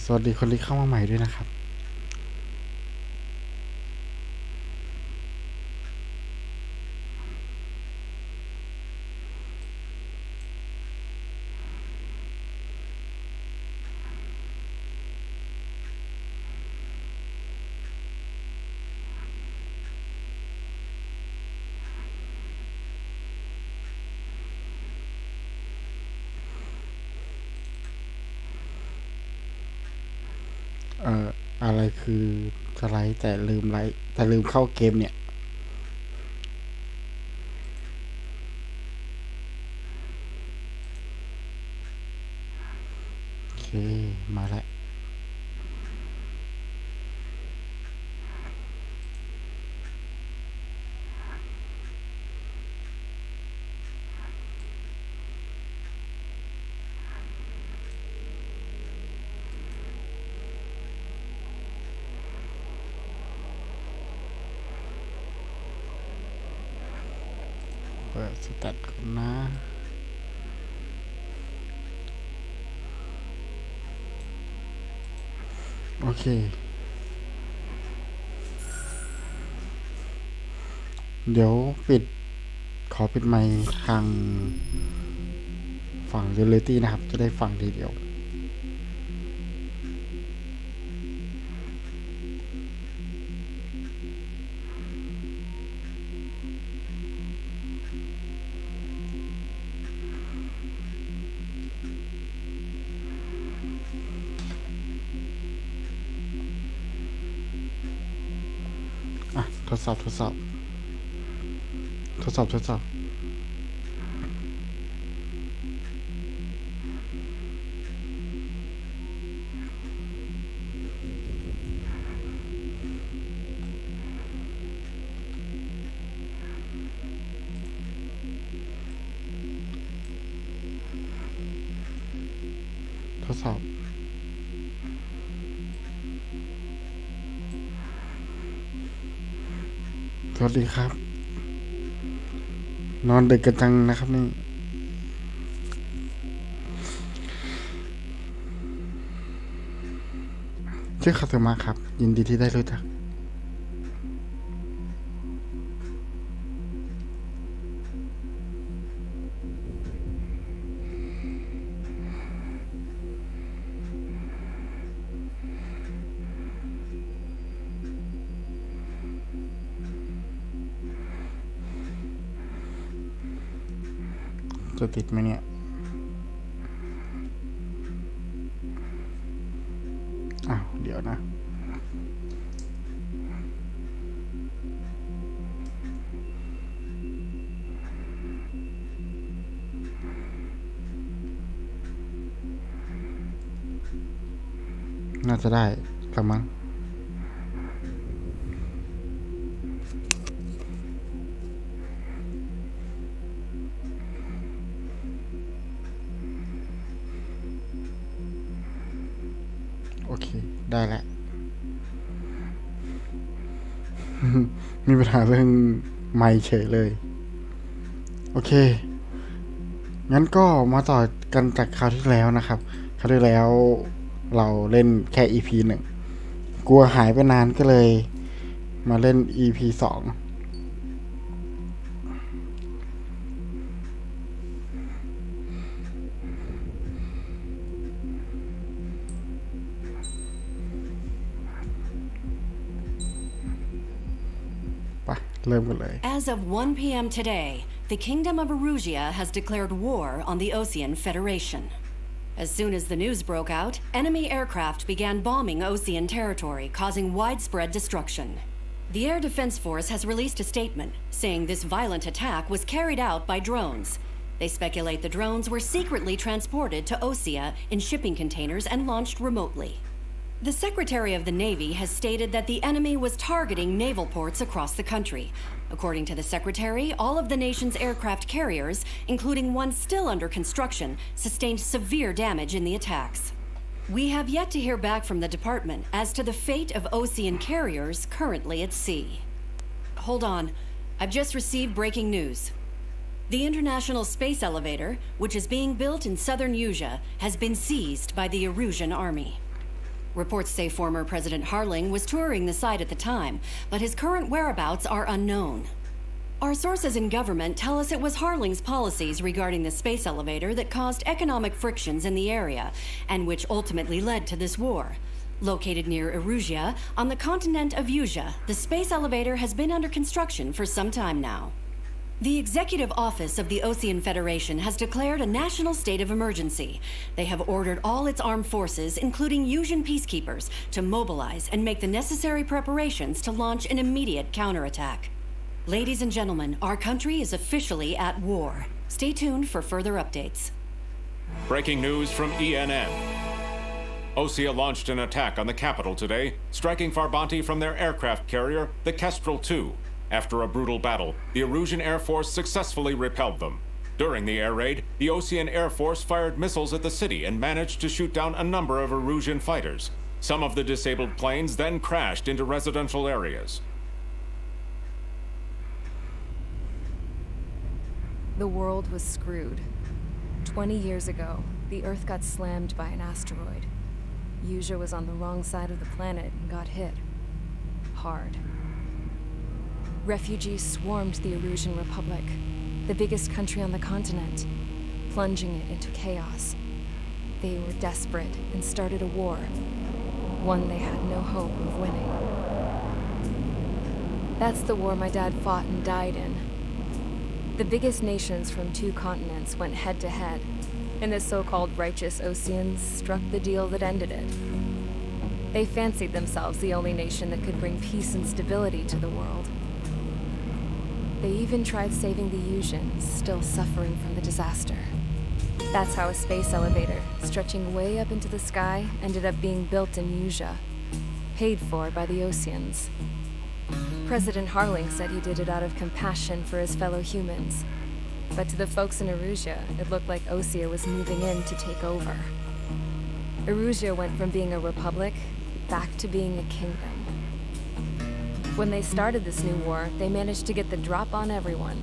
สวัสดีคนที่เข้ามาใหม่ด้วยนะครับเอ่ออะไรคือสไลด์แต่ลืมไลท์แต่ลืมเข้าเกมเนี่ยโอเคมาแล้วเปิดสแตทก่อนนะโอเคเดี๋ยวขอปิดไมค์ทางฝั่ง Reality นะครับจะได้ฟังทีเดียวทดสอบทดสอบทดสอบทดสอบทดสอบสวัสดีครับนอนดึกกันจังนะครับนี่ชื่อคาซึมะครับยินดีที่ได้รู้จักจะติดไหมเนี่ยเดี๋ยวนะน่าจะได้กระมังโอเคได้แล้ว มีปัญหาเรื่องไมค์เฉยเลยโอเคงั้นก็มาต่อกันจากคราวที่แล้วนะครับคราวที่แล้วเราเล่นแค่ EP 1กลัวหายไปนานก็เลยมาเล่น EP 2ไปเริ่มกันเลย As of 1 p.m. today, the Kingdom of Erusia has declared war on the Osean Federation. As soon as the news broke out, enemy aircraft began bombing Osean territory, causing widespread destruction. The Air Defense Force has released a statement saying this violent attack was carried out by drones. They speculate the drones were secretly transported to Osea in shipping containers and launched remotely. The Secretary of the Navy has stated that the enemy was targeting naval ports across the country. According to the Secretary, all of the nation's aircraft carriers, including one still under construction, sustained severe damage in the attacks. We have yet to hear back from the department as to the fate of Osean carriers currently at sea. Hold on. I've just received breaking news. The International Space Elevator, which is being built in southern Eurasia, has been seized by the Erusian army. Reports say former President Harling was touring the site at the time, but his current whereabouts are unknown. Our sources in government tell us it was Harling's policies regarding the space elevator that caused economic frictions in the area, and which ultimately led to this war. Located near Erusia, on the continent of Usia, the space elevator has been under construction for some time now. The Executive Office of the Ocean Federation has declared a national state of emergency. They have ordered all its armed forces, including Usian peacekeepers, to mobilize and make the necessary preparations to launch an immediate counterattack. Ladies and gentlemen, our country is officially at war. Stay tuned for further updates. Breaking news from ENN. Osea launched an attack on the capital today, striking Farbanti from their aircraft carrier, the Kestrel II. After a brutal battle, the Erusian Air Force successfully repelled them. During the air raid, the Ocean Air Force fired missiles at the city and managed to shoot down a number of Erusian fighters. Some of the disabled planes then crashed into residential areas. The world was screwed. 20 years ago, the Earth got slammed by an asteroid. Usia was on the wrong side of the planet and got hit. Hard. Refugees swarmed the Erusian Republic, the biggest country on the continent, plunging it into chaos. They were desperate and started a war, one they had no hope of winning. That's the war my dad fought and died in. The biggest nations from 2 continents went head-to-head, and the so-called righteous Oceans struck the deal that ended it. They fancied themselves the only nation that could bring peace and stability to the world. They even tried saving the Usians, still suffering from the disaster. That's how a space elevator, stretching way up into the sky, ended up being built in Usia, paid for by the Oceans. President Harling said he did it out of compassion for his fellow humans. But to the folks in Erusia, it looked like Osea was moving in to take over. Erusia went from being a republic back to being a kingdom. When they started this new war, they managed to get the drop on everyone.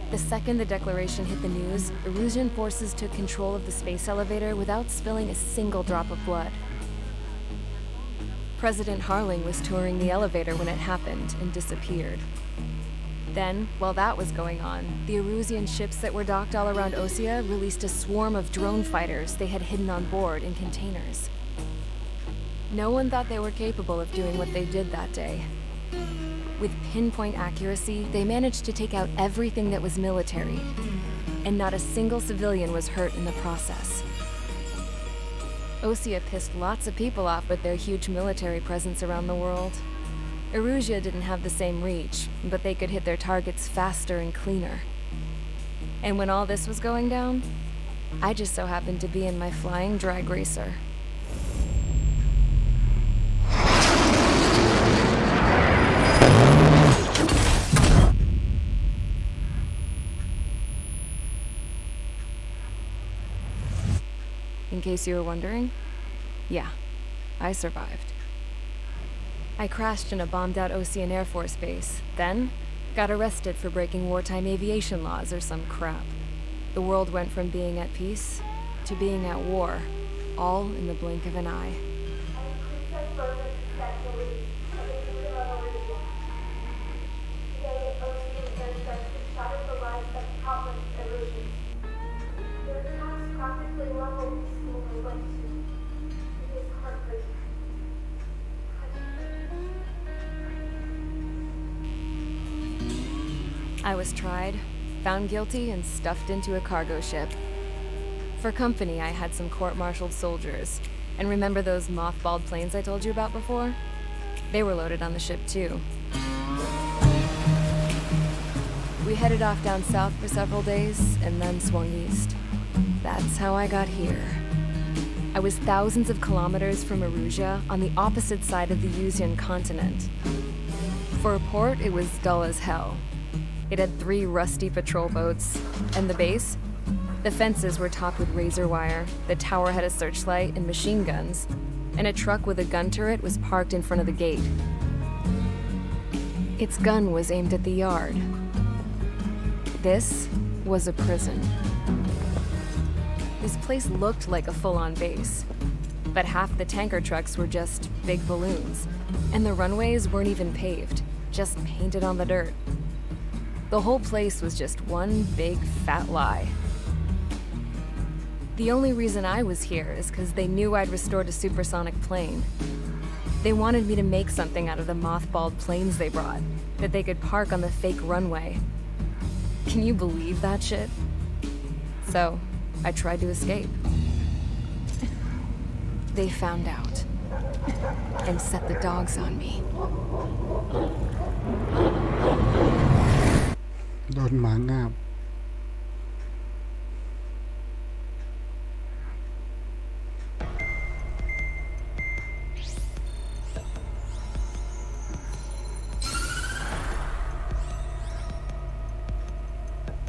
The second the declaration hit the news, Erusian forces took control of the space elevator without spilling a single drop of blood. President Harling was touring the elevator when it happened and disappeared. Then, while that was going on, the Erusian ships that were docked all around Osea released a swarm of drone fighters they had hidden on board in containers. No one thought they were capable of doing what they did that day. With pinpoint accuracy, they managed to take out everything that was military, and not a single civilian was hurt in the process. Osea pissed lots of people off with their huge military presence around the world. Erusia didn't have the same reach, but they could hit their targets faster and cleaner. And when all this was going down, I just so happened to be in my flying drag racer. In case you were wondering, yeah, I survived. I crashed in a bombed-out Ocean Air Force base, then got arrested for breaking wartime aviation laws or some crap. The world went from being at peace to being at war, all in the blink of an eye. I was tried, found guilty, and stuffed into a cargo ship. For company, I had some court-martialed soldiers. And remember those mothballed planes I told you about before? They were loaded on the ship, too. We headed off down south for several days, and then swung east. That's how I got here. I was thousands of kilometers from Erusia, on the opposite side of the Usian continent. For a port, it was dull as hell. It had 3 rusty patrol boats. And the base? The fences were topped with razor wire, the tower had a searchlight and machine guns, and a truck with a gun turret was parked in front of the gate. Its gun was aimed at the yard. This was a prison. This place looked like a full-on base. but half the tanker trucks were just big balloons, and the runways weren't even paved, just painted on the dirt. The whole place was just one big fat lie. The only reason I was here is because they knew I'd restored a supersonic plane. They wanted me to make something out of the mothballed planes they brought, that they could park on the fake runway. Can you believe that shit? So, I tried to escape. They found out and set the dogs on me. โดนหมางาบ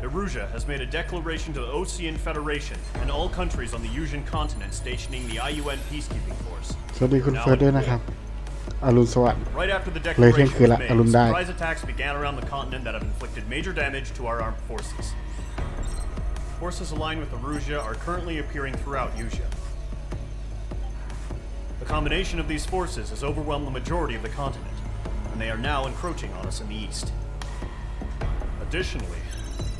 Erusia has made a declaration to the Ocean Federation and all countries on the Eurasian continent stationing the IUN peacekeeping force. สวัสดีคุณเฟิร์สด้วยนะครับอรุณสวัสดิ์ Right after the เลยเที่ย declaration งคืน was ละอรุณ made, ได้ surprise attacks began around the continent that have inflicted major damage to our armed forces. Forces aligned with Erusia are currently appearing throughout Eurasia. The combination of these forces has overwhelmed the majority of the continent, and they are now encroaching on us in the east. Additionally,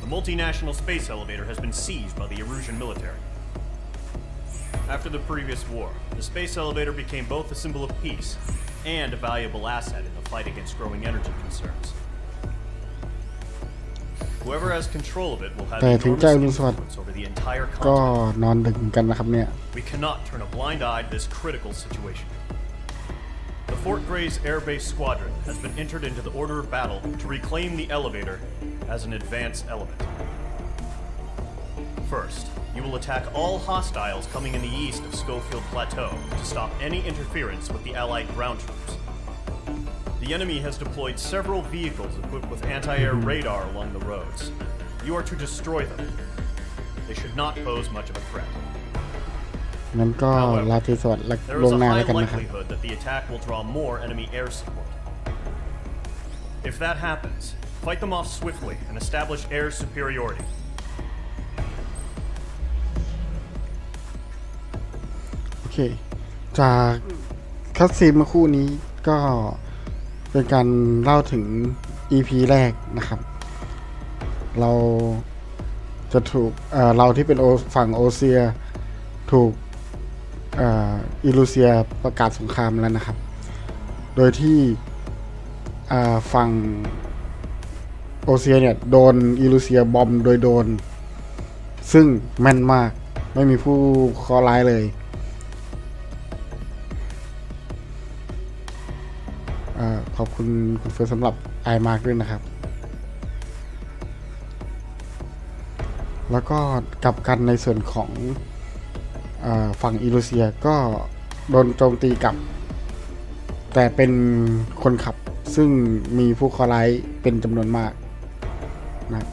the multinational space elevator has been seized by the Erusian military. After the previous war, the space elevator became both a symbol of peace and a valuable asset in the fight against growing energy concerns. Whoever has control of it will have แต่ถึงจะอรุณ enormous สวัสดิ์ influence over the entire ก็ continent. นอนดึกกันนะครับเนี่ย We cannot turn a blind eye to this critical situation. The Fort Gray's Air Base Squadron has been entered into the order of battle to reclaim the elevator as an advance element. First, you will attack all hostiles coming in the east of Schofield Plateau to stop any interference with the Allied ground troops. The enemy has deployed several vehicles equipped with anti-air radar along the roads. You are to destroy them. They should not pose much of a threat. งั้นก็ราตรีสวัสดิ์ There ล่ว is ง a หน้า high แล้วกันนะครับ likelihood that the attack will draw more enemy air support. If that happens, fight them off swiftly and establish air superiority. โอเค จากคัดซีนเมื่อคู่นี้ก็เป็นการเล่าถึง EP แรกนะครับ เราจะถูกเราที่เป็นฝั่งโอเซียถูกอิลูเซียประกาศสงครามแล้วนะครับ โดยที่ฝั่งโอเซียเนี่ยโดนอิลูเซียบอมโดยโดนซึ่งแม่นมากไม่มีผู้เคราะห์ร้ายเลยขอบคุณคุณเฟิร์สสำหรับไอมาร์กด้วยนะครับ แล้วก็กลับกันในส่วนของฝั่งอิลูเซียก็โดนโจมตีกลับ แต่เป็นคนขับซึ่งมีผู้เคราะห์ร้ายเป็นจำนวนมากนะ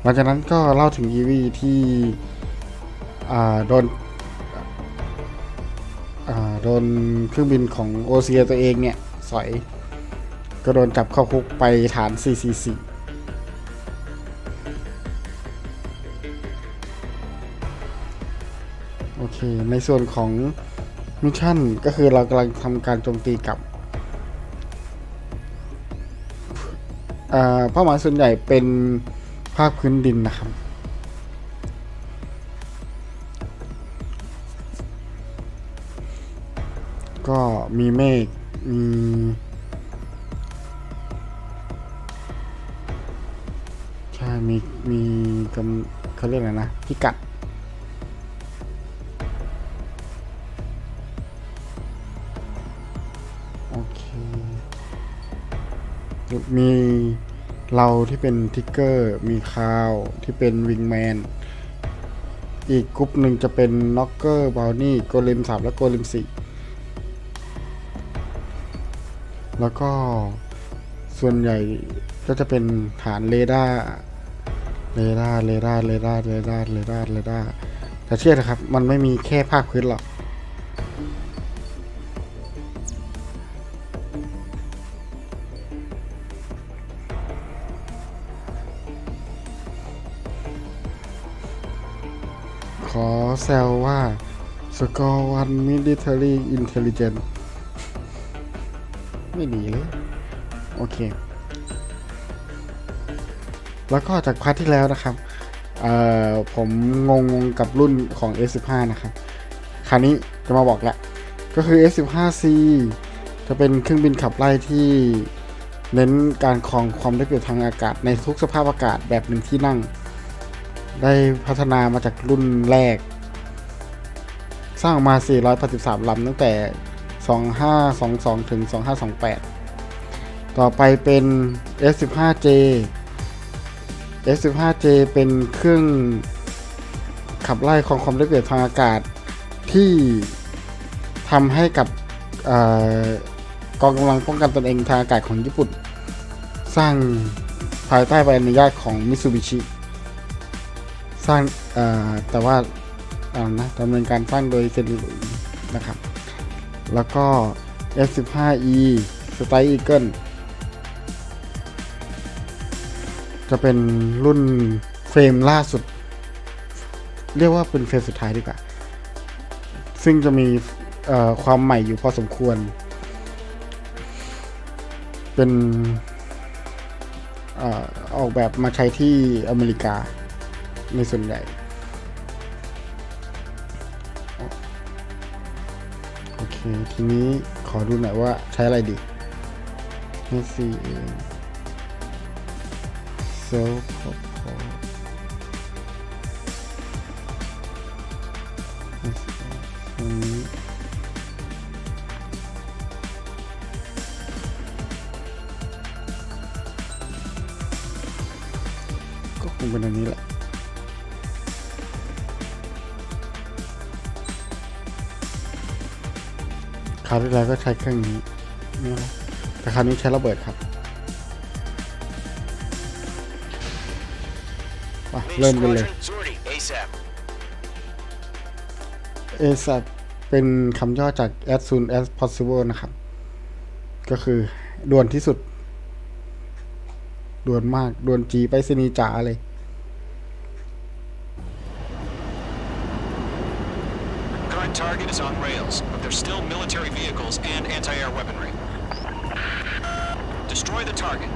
หลังจากนั้นก็เล่าถึงอีวีที่โดนเครื่องบินของโอเซียตัวเองเนี่ยสอยก็โดนจับเข้าคุกไปฐาน 444 โอเคในส่วนของมิชชั่นก็คือเรากำลังทำการโจมตีกับเป้าหมายส่วนใหญ่เป็นภาคพื้นดินนะครับก็มีเมฆมีใช่มีเขาเรียกอะไรนะพิกัดโอเคมีเราที่เป็นทิกเกอร์มีคาวที่เป็นวิงแมนอีกกรุ๊ปหนึ่งจะเป็นน็อกเกอร์บาวนี่โกเลม3และโกเลม4แล้วก็ส่วนใหญ่ก็จะเป็นฐานเรดาร์แต่เชื่อนะครับมันไม่มีแค่ภาคพื้นหรอกขอแซวว่า Score 1 Military Intelligence ไม่ดีเลย โอเค แล้วก็จากพาร์ทที่แล้วนะครับผมงงกับรุ่นของ F-15 นะครับ คราวนี้จะมาบอกแหละก็คือ F-15C จะเป็นเครื่องบินขับไล่ที่เน้นการครองความได้เปรียบทางอากาศในทุกสภาพอากาศแบบหนึ่งที่นั่ง ได้พัฒนามาจากรุ่นแรก สร้างออกมา 483 ลำตั้งแต่ 2522 ถึง 2528 ต่อไปเป็น F-15J F-15J เป็นเครื่องขับไล่ครองความได้เปรียบทางอากาศที่ทำให้กับกองกำลังป้องกันตนเองทางอากาศของญี่ปุ่น สร้างภายใต้ใบอนุญาตของมิตซูบิชิสร้างแต่ว่าดำเนินการสร้างโดยเซนลุยนะครับ แล้วก็ F-15E Strike Eagle จะเป็นรุ่นเฟรมล่าสุดเรียกว่าเป็นเฟรมสุดท้ายดีกว่าซึ่งจะมีความใหม่อยู่พอสมควรเป็นออกแบบมาใช้ที่อเมริกาในส่วนใหญ่โอเคทีนี้ขอดูหน่อยว่าใช้อะไรดีนี่สิเซลล์พออันนี้ก็คงเป็นอันนี้แหละคราวที่แล้วก็ใช้เครื่องนี้นี่แหละแต่คราวนี้ใช้ระเบิดครับเริ่มกันเลย ASAP เป็นคำย่อจาก as soon as possible นะครับก็คือด่วนที่สุดด่วนมากด่วนจีไปสนีจ๋าเลย Current target is on rails, but there's still military vehicles and anti-air weaponry. Destroy the target.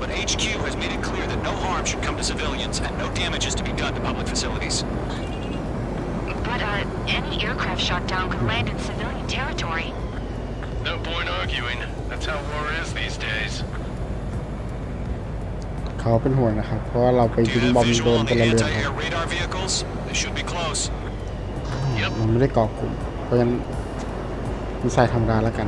But HQ has made it clear that no harm should come to civilians and no damage is to be done to public facilities. But, any aircraft shot down could land in civilian territory. No point arguing. That's how war is these days. เขาเป็นห่วงนะครับเพราะว่าเราไป Do ยิง you บอ have มโด visual น on พ the ลเรือน anti-air radar vehicles? They should be close. มันไม่ได้ก่อกลุ่มเพราะฉะนั้นมิสไซล์ธรรมดาแล้วกัน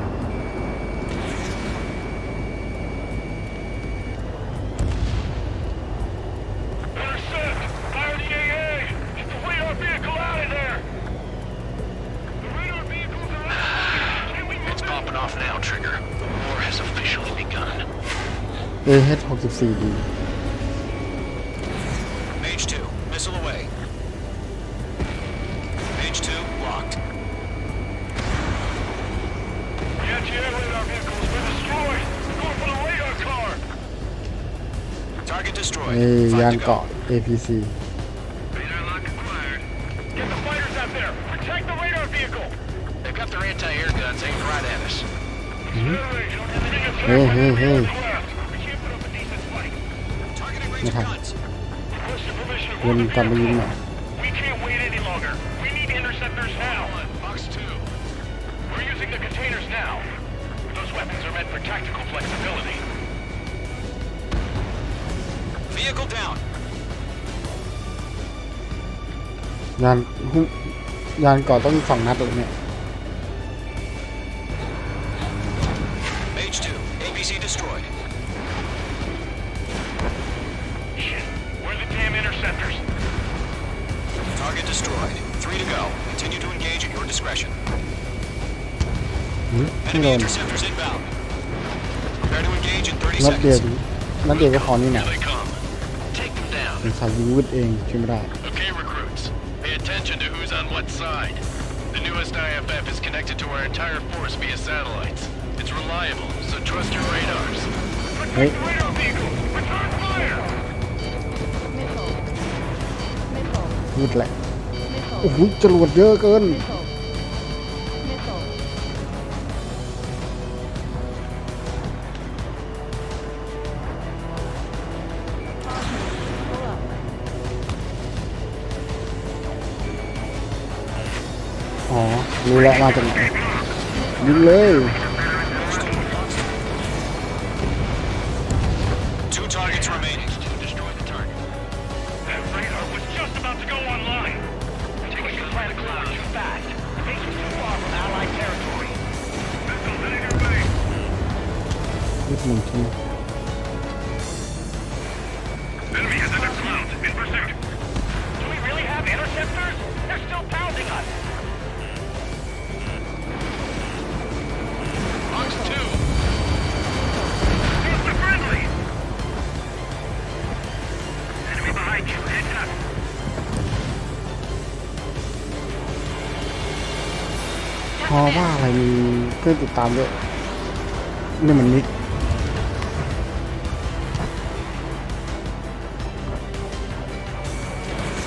AH-64D Mage 2, missile away. Mage 2, locked. The anti-air radar vehicle has been destroyed. Going for the radar car. Target destroyed. ยาน Five to เกาะ go. APC Radar lock acquired. Get the fighters out there. Protect the radar vehicle. They've got their anti-air guns aimed right at us. Hey, hey, hey. We can't put up a decent fight. Targeting range Okay. guns. Requesting permission to วน move กลับมายิง the หน่อย We can't wait any longer. We need interceptors now. Box 2. We're using the containers now. Those weapons are meant for tactical flexibility. Vehicle down. ยานเกาะต้อง2 นัดเลยเนี่ย Mage 2, APC destroyed. Shit. Where are the damn interceptors? Target destroyed. 3 to go. Continue to engage at your discretion. ไม่โด Enemy น interceptors inbound. Prepare to engage in 30 นัดเดียว seconds. นัดเดียวก็พอนี่เนี่ย Here they come. Take them down. เป็นสายยิงวืดเองช่วยไม่ได้ Okay, recruits. Pay attention to who's on what side. The newest IFF is connected to our entire force via satellites. It's reliable, so trust your radars. Hey. Protect the radar vehicle! Return fire! Missile. วืดแหละ Missile. โอ้โหจรวดเยอะเกิน อ๋อ รู้แล้วมาจากไหนยิงเลย Two targets remaining. Destroy the target. That radar was just about to go online. Taking your planet cloud too fast. Taking too far from Allied territory. Missiles heading your way. ยึดหนึ่งที Enemy has entered clouds. In pursuit. Do we really have interceptors? They're still pounding us. Box 2. Here's the friendly. Enemy behind you. Heads up. พอว่าอะไรมีเพื่อนติดตามด้วยนี่มันนิก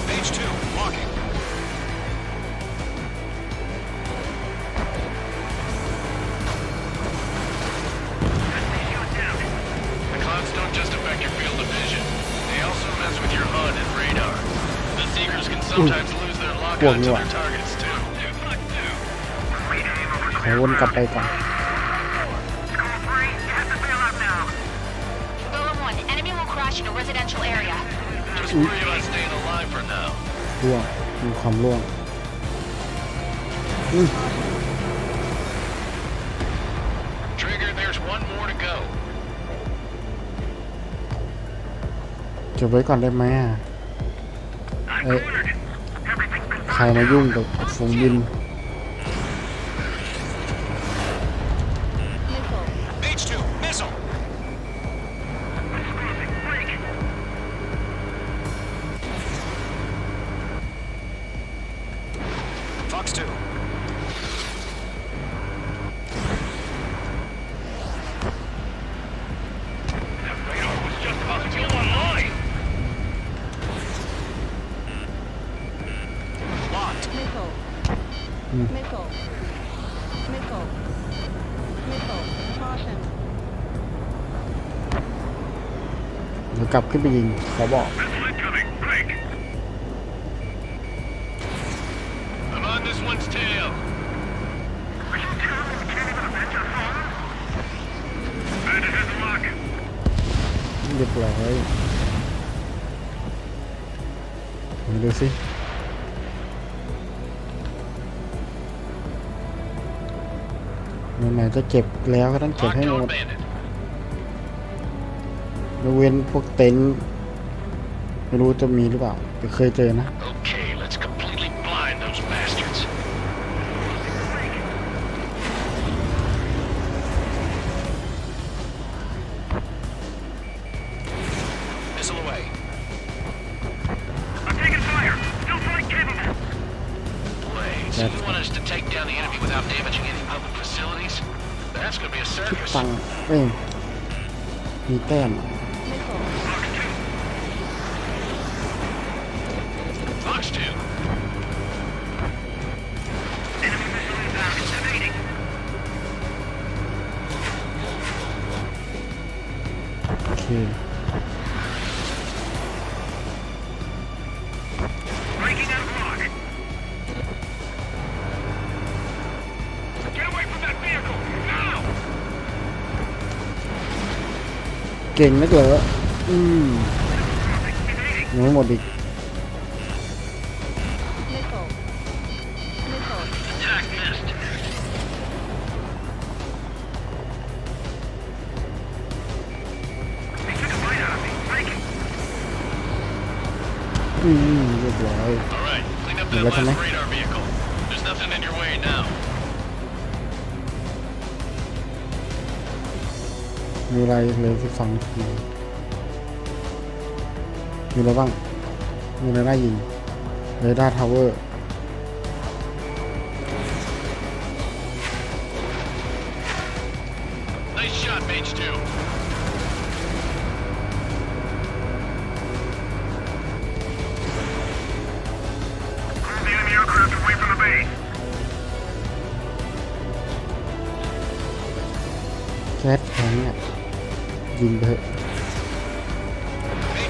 Page 2, walking. The clouds don't just affect your field of vision. They also mess with your HUD and radar. The Seekers can sometimes lose their lock on to their targets too. ขอวนกลับไปก่อน Golem 1, enemy will crash in a residential area. Just worry about staying alive for now. ร่วงมีความร่วง Trigger, there's one more to go. เก็บไว้ก่อนได้ไหมอ่ะเอ้ยใครมายุ่งกับฝูงบิน Page 2, missile. Fox 2. That radar was just about to go online. Locked.เดี๋ยวกลับขึ้นไปยิงขอบอก Missile incoming. Break. I'm on this one's tail. Bandit has a lock. เรียบร้อยมาดูสิไหนๆจะเก็บแล้วก็ต้องเก็บ Locked ให้หม on ด bandit. ยกเว้นพวกเต็นท์ไม่รู้จะมีหรือเปล่าแต่เคยเจอนะ Okay, let's completely blind those bastards. Missile away. I'm taking fire. Still flight capable. Wait, so That's- you want us to take down the enemy without damaging any public facilities? That's gonna be a คิด circus. ตังค์เอ้ยมีแต้ม Fox 2. Enemy missile inbound. It's evading. โอเค Breaking out of lock. Get away from that vehicle! Now! เก่งนักเหรอยังไม่หมดอีก Attack missed. They took a bite out of me. Breaking. เรียบร้อย All right, clean up that What's in last there? radar vehicle. There's nothing in your way now. มีอะไรเลย12 นาทีมีอะไรบ้าง มีอะไรน่ายิงเรดาร์ทาวเวอร์ Nice shot, Mage 2. The enemy aircraft ยิงไปเถอะ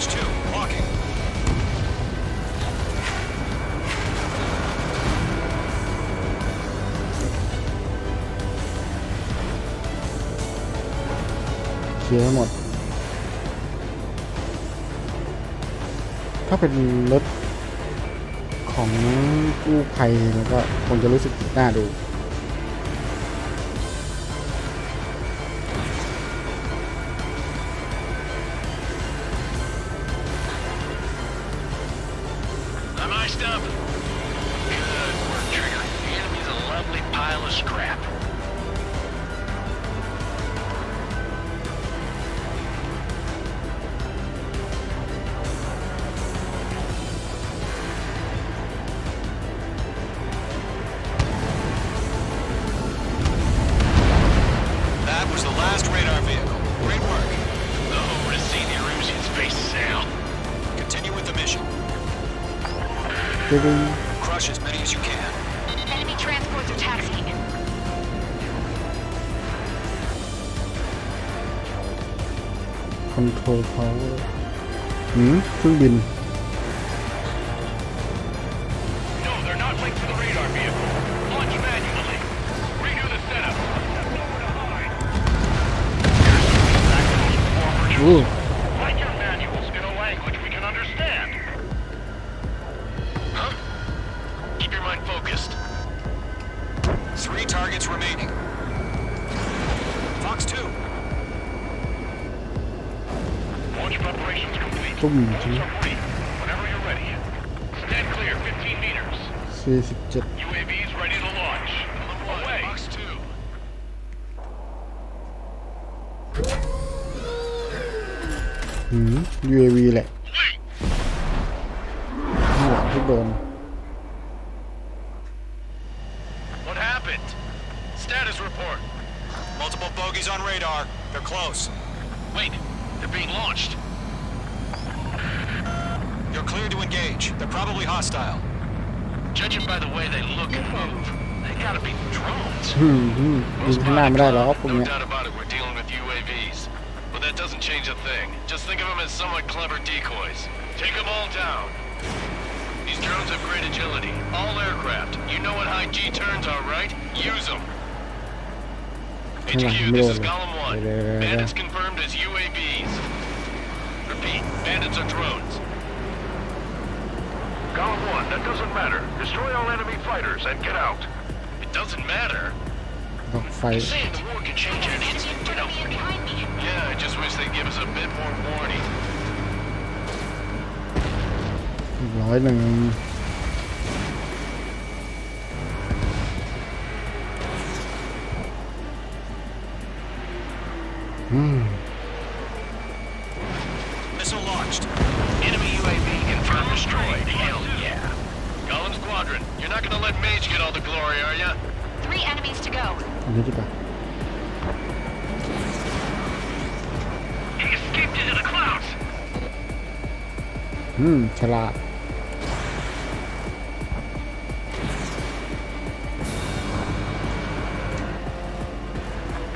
H2, locking. เคลียร์ให้หมด ถ้าเป็นรถของกู้ภัยแล้วก็คงจะรู้สึกน่าดู I'm iced up. Good work, Trigger. The enemy's a lovely pile of scrap. That was the last radar vehicle. Great work. Oh, to see the Erusian's face sail. Continue with the mission. จะดึง Crush as many as you can. Enemy transports are taxiing. คอนโทรลพาวเวอร์เครื่องบิน No, they're not linked to the radar vehicle. Launch manually. Redo the setup. Nowhere to hide. Here's some feedback on forward. อู้ Write your manuals in a language we can understand. Huh? Keep your mind focused. 3 targets remaining. Fox 2. Launch preparations complete. ตุ้ม Bolts are free. Whenever you're ready. Stand clear 15 meters. 47 UAVs ready to launch. Away. Fox 2. UAV แหละข้างหลังที่โดน What happened? Status report. Multiple bogies on radar. They're close. Wait, they're being launched. You're cleared to engage. They're probably hostile. Judging by the way they look and move, they gotta be drones. ยิงข้างหน้าไม่ได้หรอกพวก No เนี้ย doubt about it, we're dealing with UAVs. But that doesn't change a thing. Just think of them as somewhat clever decoys. Take them all down. These drones have great agility. All aircraft. You know what high G turns are, right? Use them. HQ, this is Column 1. Bandits confirmed as UAVs. Repeat, bandits are drones. Column 1, that doesn't matter. Destroy all enemy fighters and get out. It doesn't matter. บอกไฟ Saying the war can change in an instant, you know. Enemy behind me. Yeah, I just wish they'd give us a bit more warning. 101Missile launched. Enemy UAV confirmed destroyed. Hell yeah. Golem Squadron, you're not gonna let Mage get all the glory, are ya? 3 enemies to go. อันนี้ดีกว่า He escaped into the clouds. ฉลาด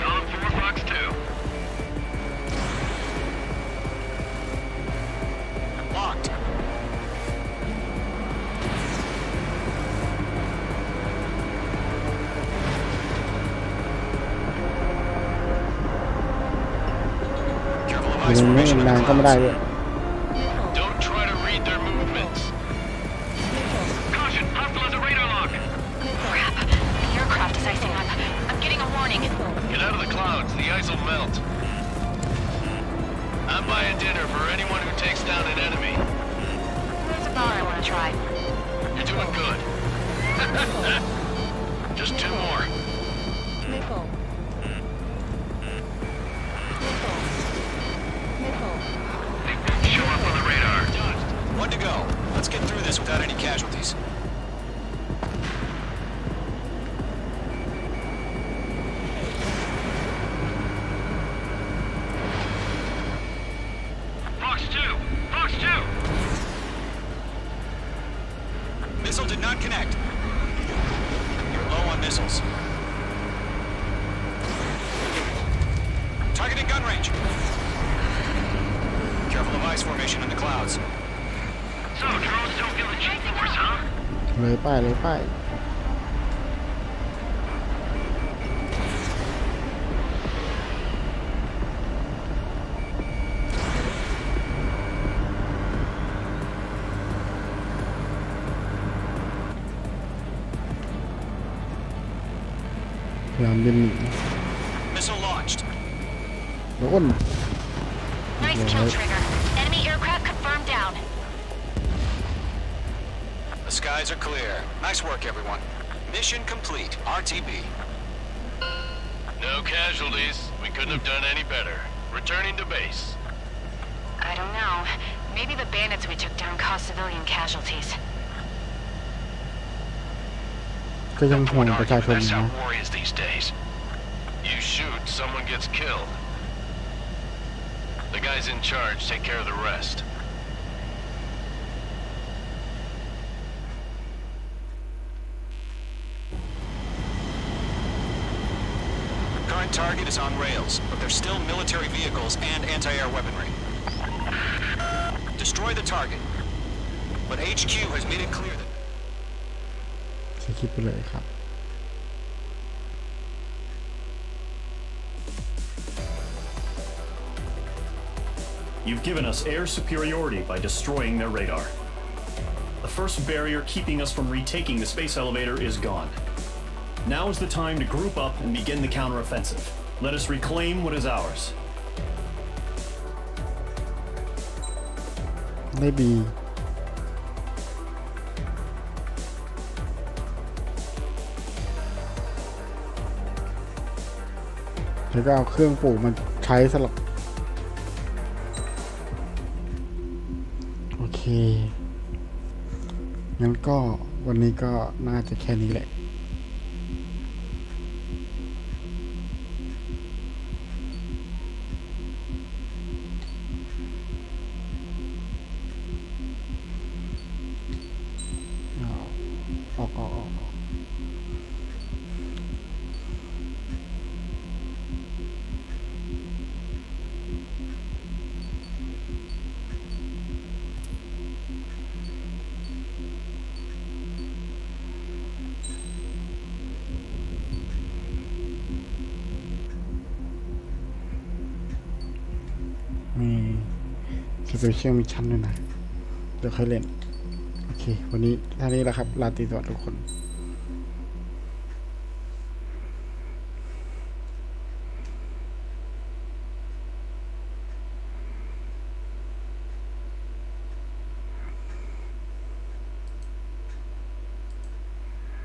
Column 4, Fox 2. Locked. Careful of อยู่ ice ตรงนี้ formation in นาน the ก็ไม่ได้ clouds. ด้วย Don't try to read their movements. Caution, hostile has a radar lock. Crap. The aircraft is icing up. I'm getting a warning. Get out of the clouds, the ice will melt. I'm buying dinner for anyone who takes down an enemy. There's a bar I want to try. You're doing good. Just 2 more. Nickel. Nickel. Show up on the radar. 1 to go. Let's get through this without any casualties. Fox 2. Fox 2. Missile did not connect. You're low on missiles. Targeting gun range. ice formation in the clouds. So, drones don't feel the G-force, huh? เลยป้ายเลยป้ายพยายามบินหนี Missile launched. โดน Nice kill, Trigger. Enemy aircraft confirmed down. The skies are clear. Nice work, everyone. Mission complete. RTB. No casualties. We couldn't have done any better. Returning to base. I don't know. Maybe the bandits we took down caused civilian casualties. ก็ยังห่วงประชาชน That's นะ how war is these days. You shoot, someone gets killed. The guys in charge take care of the rest. Current target is on rails, but there's still military vehicles and anti-air weaponry. Destroy the target. But HQ has made it clear that... สคิปไปเลยครับ You've given us air superiority by destroying their radar. The first barrier keeping us from retaking the space elevator is gone. Now is the time to group up and begin the counteroffensive. Let us reclaim what is ours. ได้บีแล้วก็เอาเครื่องปลูกมาใช้สลับโอเคงั้นก็วันนี้ก็น่าจะแค่นี้แหละออกมีสเปเชียลมิชชั่นด้วยนะ เดี๋ยวค่อยเล่น โอเค วันนี้ท่านี้แหละครับ ลาตรีสวัสดิ์ทุกคน